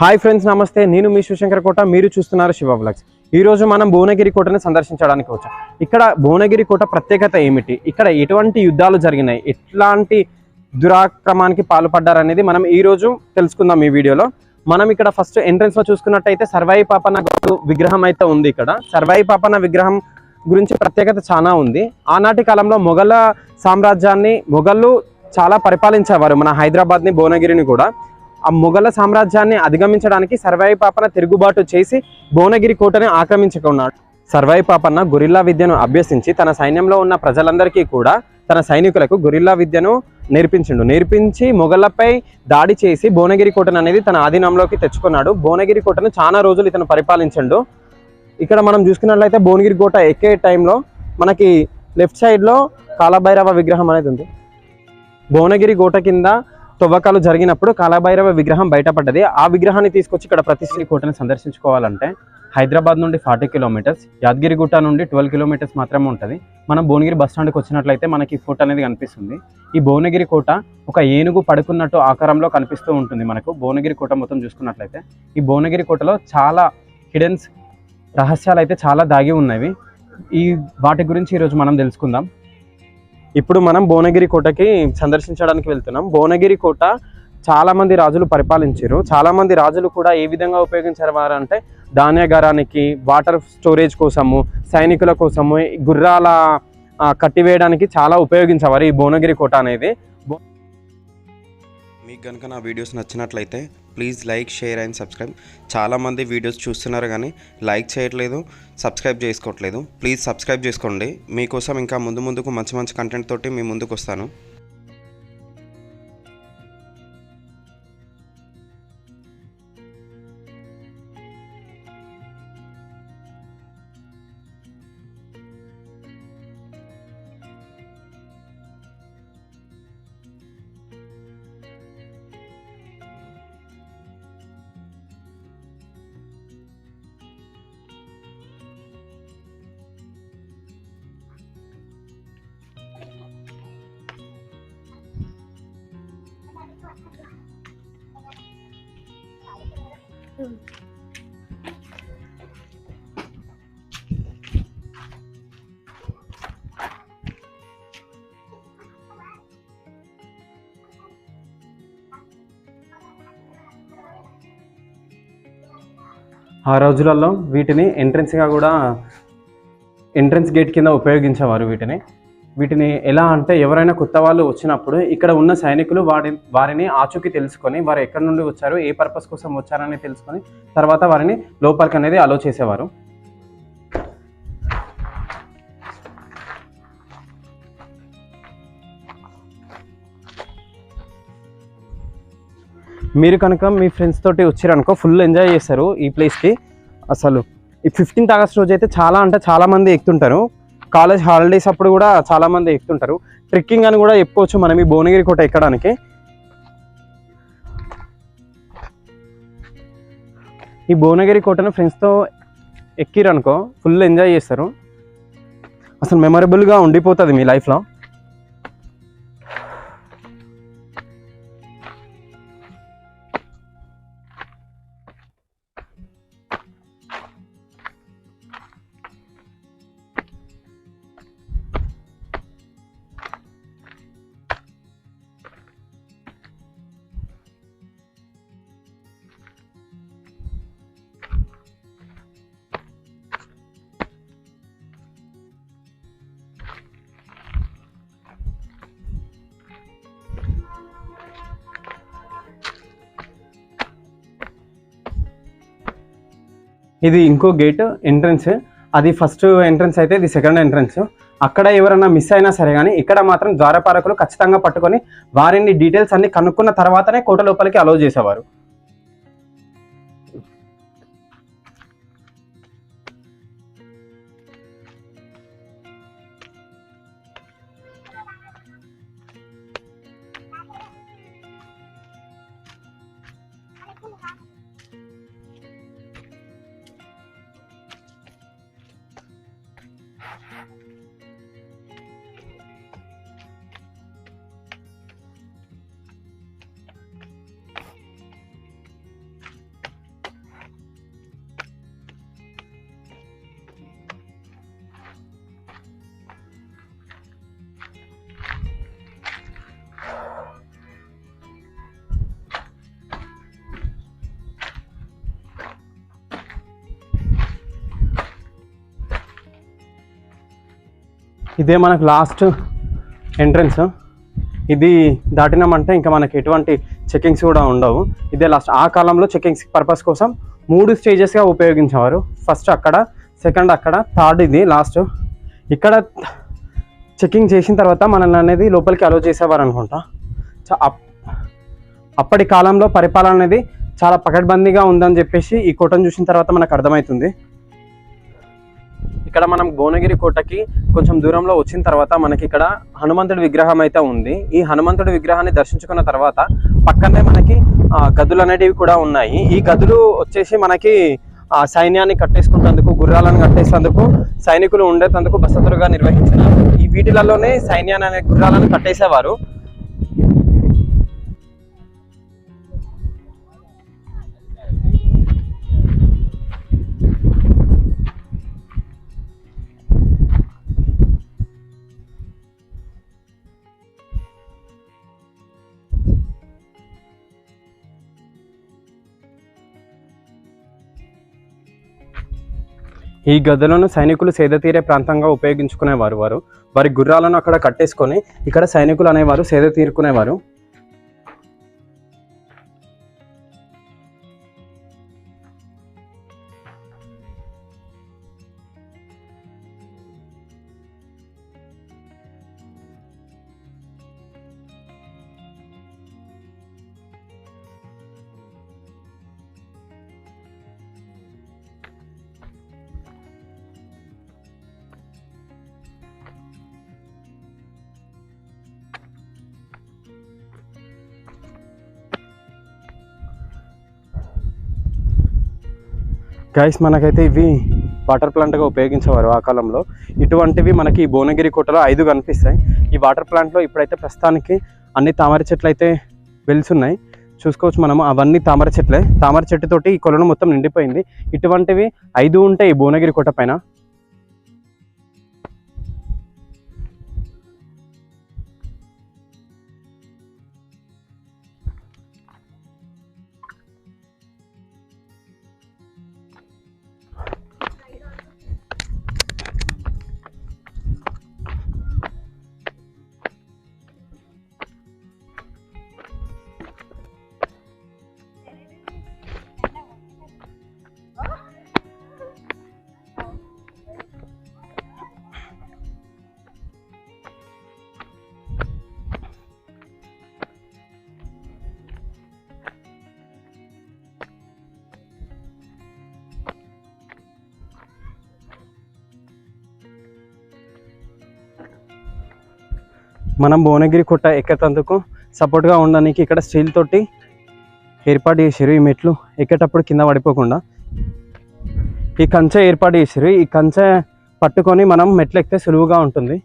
Hi friends, నమస్తే. నేను మీ శివశంకర్ కోట, మీరు చూస్తున్నారు శివ వ్లాగ్స్. ఈ రోజు మనం భువనగిరి కోటను సందర్శించడానికి వచ్చాం. ఇక్కడ భువనగిరి కోట ప్రత్యేకత ఏమిటి, ఇక్కడ ఎటువంటి యుద్ధాలు జరిగినాయి, ఎట్లాంటి దురాక్రమానికి పాల్పడ్డారనేది మనం ఈ రోజు తెలుసుకుందాం ఈ వీడియోలో. మనం ఇక్కడ ఫస్ట్ ఎంట్రన్స్ లో చూసుకున్నట్టయితే సర్వాయి పాపన్న విగ్రహం అయితే ఉంది. ఇక్కడ సర్వాయి పాపన్న విగ్రహం గురించి ప్రత్యేకత చాలా ఉంది. ఆనాటి కాలంలో మొఘల సామ్రాజ్యాన్ని మొఘళ్ళు చాలా పరిపాలించేవారు, మన హైదరాబాద్ని, భువనగిరిని కూడా. ఆ మొఘల సామ్రాజ్యాన్ని అధిగమించడానికి సర్వాయి పాపన్న తిరుగుబాటు చేసి భువనగిరి కోటని ఆక్రమించుకున్నాడు. సర్వాయి పాపన్న గొరిల్లా విద్యను అభ్యసించి తన సైన్యంలో ఉన్న ప్రజలందరికీ కూడా, తన సైనికులకు గొరిల్లా విద్యను నేర్పించి మొఘలపై దాడి చేసి భువనగిరి కోటను అనేది తన ఆధీనంలోకి తెచ్చుకున్నాడు. భువనగిరి కోటను చాలా రోజులు ఇతను పరిపాలించండు. ఇక్కడ మనం చూసుకున్నట్లయితే భువనగిరి కోట ఎక్కే టైంలో మనకి లెఫ్ట్ సైడ్లో కాలభైరవ విగ్రహం అనేది ఉంది. భువనగిరి కోట కింద తవ్వకాలు జరిగినప్పుడు కాలభైరవ విగ్రహం బయటపడ్డది. ఆ విగ్రహాన్ని తీసుకొచ్చి ఇక్కడ ప్రతిష్ఠి కోటను సందర్శించుకోవాలంటే హైదరాబాద్ నుండి 40 కిలోమీటర్స్, యాదగిరిగుట్ట నుండి 12 కిలోమీటర్స్ మాత్రమే ఉంటుంది. మనం భువనగిరి బస్ స్టాండ్కి వచ్చినట్లయితే మనకి ఫోటో అనేది కనిపిస్తుంది. ఈ భువనగిరి కోట ఒక ఏనుగు పడుకున్నట్టు ఆకారంలో కనిపిస్తూ ఉంటుంది మనకు. భువనగిరి కోట మొత్తం చూసుకున్నట్లయితే ఈ భువనగిరి కోటలో చాలా హిడెన్స్ రహస్యాలు అయితే చాలా దాగి ఉన్నవి. వాటి గురించి ఈరోజు మనం తెలుసుకుందాం. ఇప్పుడు మనం భువనగిరి కోటకి సందర్శించడానికి వెళ్తున్నాం. భువనగిరి కోట చాలా మంది రాజులు పరిపాలించారు. చాలా మంది రాజులు కూడా ఏ విధంగా ఉపయోగించారు వారంటే ధాన్యాగారానికి, వాటర్ స్టోరేజ్ కోసము, సైనికుల కోసము, గుర్రాల కట్టివేయడానికి చాలా ఉపయోగించేవారు ఈ భువనగిరి కోట అనేది. మీకు కనుక నా వీడియోస్ నచ్చినట్లయితే please like, share and subscribe. చాలామంది వీడియోస్ చూస్తున్నారు కానీ లైక్ చేయట్లేదు, సబ్స్క్రైబ్ చేసుకోవట్లేదు. ప్లీజ్ సబ్స్క్రైబ్ చేసుకోండి. మీకోసం ఇంకా ముందుకు మంచి కంటెంట్ తోటి మీ ముందుకు వస్తాను. ఆ రోజులలో వీటిని ఎంట్రన్స్ గేట్ కింద ఉపయోగించేవారు. వీటిని ఎలా అంటే ఎవరైనా కొత్త వాళ్ళు వచ్చినప్పుడు ఇక్కడ ఉన్న సైనికులు వారిని ఆచూకీ తెలుసుకొని, వారు ఎక్కడి నుండి వచ్చారు, ఏ పర్పస్ కోసం వచ్చారని తెలుసుకొని తర్వాత వారిని లోపలికి అనేది అలో చేసేవారు. మీరు కనుక మీ ఫ్రెండ్స్ తోటి వచ్చారనుకో ఫుల్ ఎంజాయ్ చేస్తారు ఈ ప్లేస్కి. అసలు ఈ 15th ఆగస్ట్ రోజు అయితే చాలా మంది ఎక్కుతుంటారు. కాలేజ్ హాలిడేస్ అప్పుడు కూడా చాలా మంది ఎక్కుతుంటారు. ట్రెక్కింగ్ అని కూడా చెప్పుకోవచ్చు మనం ఈ భువనగిరి కోట ఎక్కడానికి. ఈ భువనగిరి కోటను ఫ్రెండ్స్తో ఎక్కిరనుకో ఫుల్ ఎంజాయ్ చేస్తారు. అసలు మెమరబుల్గా ఉండిపోతుంది మీ లైఫ్లో. ఇది ఇంకో గేట్ ఎంట్రన్స్. అది ఫస్ట్ ఎంట్రన్స్ అయితే ఇది సెకండ్ ఎంట్రన్స్. అక్కడ ఎవరైనా మిస్ అయినా సరే కానీ ఇక్కడ మాత్రం ద్వారపాలకులు ఖచ్చితంగా పట్టుకొని వారిని డీటెయిల్స్ అన్ని కనుక్కున్న తర్వాతనే కోట లోపలికి అలౌ చేసేవారు. ఇదే మనకు లాస్ట్ ఎంట్రన్స్. ఇది దాటినామంటే ఇంకా మనకి ఎటువంటి చెకింగ్స్ కూడా ఉండవు. ఇదే లాస్ట్. ఆ కాలంలో చెకింగ్స్ పర్పస్ కోసం 3 స్టేజెస్గా ఉపయోగించేవారు. ఫస్ట్ అక్కడ, సెకండ్ అక్కడ, థర్డ్ ఇది లాస్ట్. ఇక్కడ చెకింగ్ చేసిన తర్వాత మనల్ని అనేది లోపలికి అలో చేసేవారు అనుకుంటా. అప్పటి కాలంలో పరిపాలన అనేది చాలా పకడ్బందీగా ఉందని చెప్పేసి ఈ కోటను చూసిన తర్వాత మనకు అర్థమవుతుంది. ఇక్కడ మనం భువనగిరి కోటకి కొంచెం దూరంలో వచ్చిన తర్వాత మనకి ఇక్కడ హనుమంతుడి విగ్రహం అయితే ఉంది. ఈ హనుమంతుడి విగ్రహాన్ని దర్శించుకున్న తర్వాత పక్కనే మనకి గదులు అనేటివి కూడా ఉన్నాయి. ఈ గదులు వచ్చేసి మనకి సైన్యాన్ని కట్టేసుకుంటేందుకు, గుర్రాలను కట్టేసేందుకు, సైనికులు ఉండేందుకు బసతులుగా నిర్వహించినారు. ఈ వీటిలలోనే సైన్యాన్ని అనే గుర్రాలను కట్టేసేవారు. ఈ గదులను సైనికులు సేద తీరే ప్రాంతంగా ఉపయోగించుకునేవారు. వారి గుర్రాలను అక్కడ కట్టేసుకొని ఇక్కడ సైనికులు అనేవారు సేద తీరుకునేవారు. గైస్, మనకైతే ఇవి వాటర్ ప్లాంట్గా ఉపయోగించేవారు ఆ కాలంలో. ఇటువంటివి మనకి ఈ భువనగిరి కోటలో 5 కనిపిస్తాయి. ఈ వాటర్ ప్లాంట్లో ఇప్పుడైతే ప్రస్తుతానికి అన్ని తామర చెట్లు అయితే వెళ్తున్నాయి. చూసుకోవచ్చు మనము, అవన్నీ తామర చెట్లే. తామర చెట్టుతోటి ఈ కొలను మొత్తం నిండిపోయింది. ఇటువంటివి 5 ఉంటాయి ఈ భువనగిరి కోట పైన. మనం భువనగిరి కోట ఎక్కేటందుకు సపోర్ట్గా ఉండడానికి ఇక్కడ స్టీల్ తోటి ఏర్పాటు చేసారు. ఈ మెట్లు ఎక్కేటప్పుడు కింద పడిపోకుండా ఈ కంచె ఏర్పాటు చేసారు. ఈ కంచె పట్టుకొని మనం మెట్లు ఎక్కితే సులువుగా ఉంటుంది.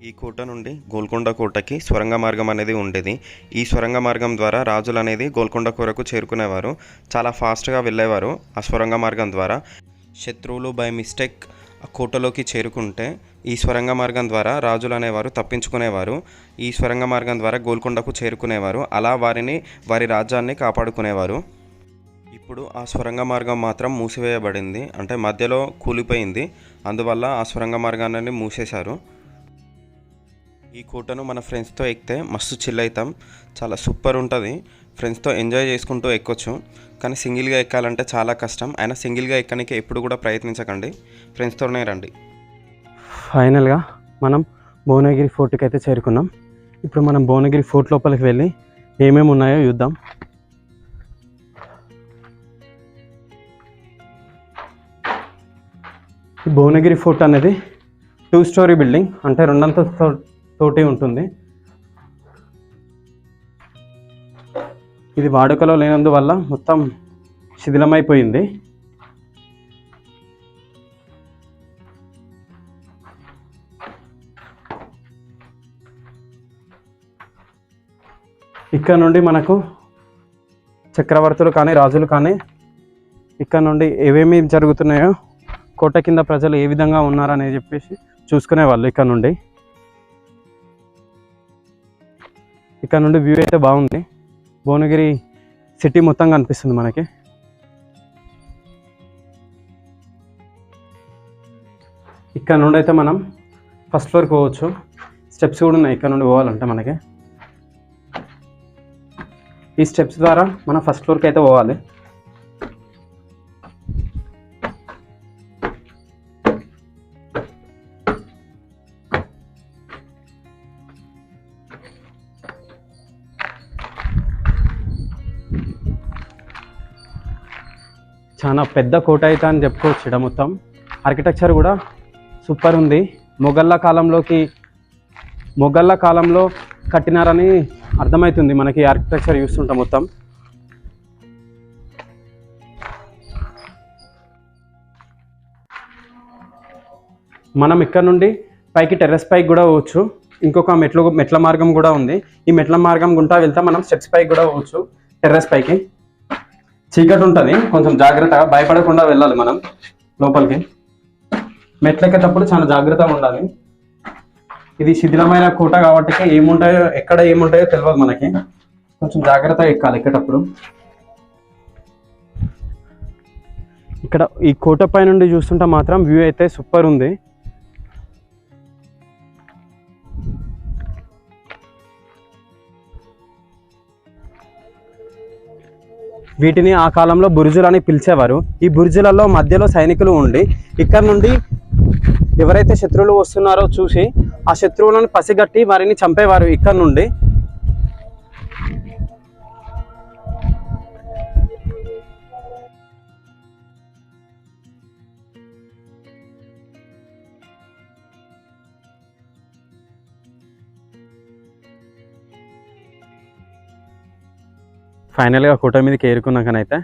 ఈ కోట నుండి గోల్కొండ కోటకి సొరంగ మార్గం అనేది ఉండేది. ఈ సొరంగ మార్గం ద్వారా రాజులు అనేది గోల్కొండ కోటకు చేరుకునేవారు. చాలా ఫాస్ట్గా వెళ్ళేవారు ఆ సొరంగ మార్గం ద్వారా. శత్రువులు బై మిస్టేక్ కోటలోకి చేరుకుంటే ఈ సొరంగ మార్గం ద్వారా రాజులు అనేవారు తప్పించుకునేవారు. ఈ సొరంగ మార్గం ద్వారా గోల్కొండకు చేరుకునేవారు. అలా వారి రాజ్యాన్ని కాపాడుకునేవారు. ఇప్పుడు ఆ సొరంగ మార్గం మాత్రం మూసివేయబడింది, అంటే మధ్యలో కూలిపోయింది. అందువల్ల ఆ సొరంగ మార్గాన్ని మూసేశారు. ఈ కోటను మన ఫ్రెండ్స్తో ఎక్కితే మస్తు చిల్ అవుతాం. చాలా సూపర్ ఉంటుంది. ఫ్రెండ్స్తో ఎంజాయ్ చేసుకుంటూ ఎక్కొచ్చు. కానీ సింగిల్గా ఎక్కాలంటే చాలా కష్టం. అయినా సింగిల్గా ఎక్కడానికి ఎప్పుడు కూడా ప్రయత్నించకండి, ఫ్రెండ్స్తోనే రండి. ఫైనల్గా మనం భువనగిరి ఫోర్ట్కి అయితే చేరుకున్నాం. ఇప్పుడు మనం భువనగిరి ఫోర్ట్ లోపలికి వెళ్ళి ఏమేమి ఉన్నాయో చూద్దాం. ఈ భువనగిరి ఫోర్ట్ అనేది 2 స్టోరీ బిల్డింగ్, అంటే 2 అంతస్తుల తోటి ఉంటుంది. ఇది వాడుకలో లేనందువల్ల మొత్తం శిథిలమైపోయింది. ఇక్కడ నుండి మనకు చక్రవర్తులు కానీ రాజులు కానీ ఇక్కడ నుండి ఏమేమి జరుగుతున్నాయో, కోట కింద ప్రజలు ఏ విధంగా ఉన్నారని చెప్పేసి చూసుకునేవాళ్ళు ఇక్కడ నుండి. ఇక్కడ నుండి వ్యూ అయితే బాగుంది. భువనగిరి సిటీ మొత్తం కనిపిస్తుంది మనకి. ఇక్కడ నుండి అయితే మనం ఫస్ట్ ఫ్లోర్కి పోవచ్చు. స్టెప్స్ కూడా ఉన్నాయి ఇక్కడ నుండి పోవాలంటే మనకి. ఈ స్టెప్స్ ద్వారా మనం ఫస్ట్ ఫ్లోర్కి అయితే పోవాలి. చాలా పెద్ద కోట అయితే అని చెప్పుకోవచ్చు. ఇక్కడ మొత్తం ఆర్కిటెక్చర్ కూడా సూపర్ ఉంది. మొఘళ్ళ కాలంలో కట్టినారని అర్థమవుతుంది మనకి ఆర్కిటెక్చర్ చూస్తుంటాం మొత్తం. మనం ఇక్కడ నుండి పైకి టెర్రస్ పైకి కూడా పోవచ్చు. ఇంకొక మెట్ల మార్గం కూడా ఉంది. ఈ మెట్ల మార్గం గుంటా వెళ్తే మనం స్టెప్స్ పైకి కూడా పోవచ్చు. టెర్రస్ పైకి చీకటి ఉంటుంది, కొంచెం జాగ్రత్తగా భయపడకుండా వెళ్ళాలి మనం లోపలికి. మెట్లెక్కేటప్పుడు చాలా జాగ్రత్తగా ఉండాలి. ఇది శిథిలమైన కోట కాబట్టి ఎక్కడ ఏముంటాయో తెలియదు మనకి. కొంచెం జాగ్రత్తగా ఎక్కాలి ఎక్కేటప్పుడు. ఇక్కడ ఈ కోట పై నుండి చూస్తుంటే మాత్రం వ్యూ అయితే సూపర్ ఉంది. వీటిని ఆ కాలంలో బురుజులు అని పిలిచేవారు. ఈ బురుజులలో మధ్యలో సైనికులు ఉండి ఇక్కడ నుండి ఎవరైతే శత్రువులు వస్తున్నారో చూసి ఆ శత్రువులను పసిగట్టి వారిని చంపేవారు ఇక్కడ నుండి. ఫైనల్గా కోట మీదకి ఏరుకున్నాకనైతే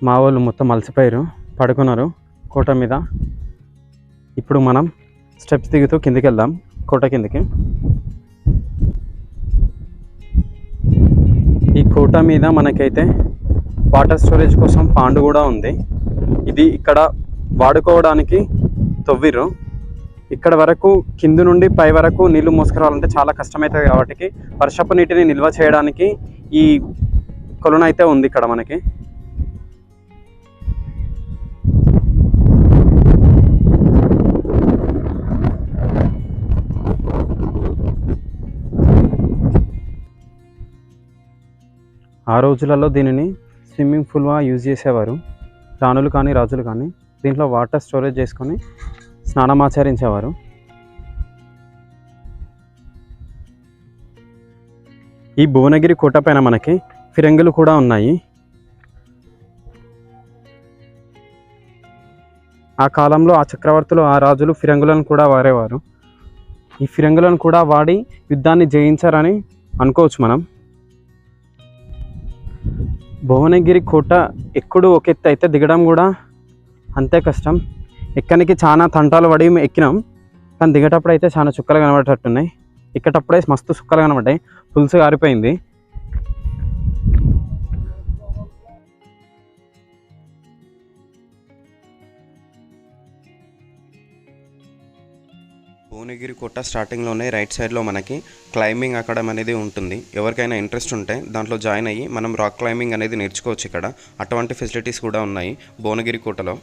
మా వాళ్ళు మొత్తం అలసిపోయారు, పడుకున్నారు కోట మీద. ఇప్పుడు మనం స్టెప్స్ దిగుతూ కిందికి వెళ్దాం కోట కిందికి. ఈ కోట మీద మనకైతే వాటర్ స్టోరేజ్ కోసం పాండు కూడా ఉంది. ఇది ఇక్కడ వాడుకోవడానికి తవ్విరు. ఇక్కడ వరకు కింద నుండి పై వరకు నీళ్లు మోసుకురావాలంటే చాలా కష్టమవుతుంది కాబట్టి వర్షపు నీటిని నిల్వ చేయడానికి ఈ కొలను అయితే ఉంది ఇక్కడ మనకి. ఆ రోజులలో దీనిని స్విమ్మింగ్ పూల్గా యూజ్ చేసేవారు రాణులు కానీ రాజులు కానీ. దీంట్లో వాటర్ స్టోరేజ్ చేసుకొని స్నానమాచరించేవారు. ఈ భువనగిరి కోట పైన మనకి ఫిరంగులు కూడా ఉన్నాయి. ఆ కాలంలో ఆ చక్రవర్తులు ఆ రాజులు ఫిరంగులను కూడా వాడేవారు. ఈ ఫిరంగులను కూడా వాడి యుద్ధాన్ని జయించారని అనుకోవచ్చు మనం. భువనగిరి కోట ఎక్కుడు ఒక ఎత్తు అయితే దిగడం కూడా అంతే కష్టం. ఎక్కడానికి చాలా తంటాలు పడి ఎక్కినాం, కానీ దిగేటప్పుడు అయితే చాలా చుక్కలు కనబడేటట్టున్నాయి. ఎక్కేటప్పుడే మస్తు చుక్కలు కనబడ్డాయి, పులుసు గారిపోయింది. భువనగిరి కోట స్టార్టింగ్లోనే రైట్ సైడ్లో మనకి క్లైంబింగ్ అకాడమీ అనేది ఉంటుంది. ఎవరికైనా ఇంట్రెస్ట్ ఉంటే దాంట్లో జాయిన్ అయ్యి మనం రాక్ క్లైంబింగ్ అనేది నేర్చుకోవచ్చు. ఇక్కడ అటువంటి ఫెసిలిటీస్ కూడా ఉన్నాయి భువనగిరి కోటలో.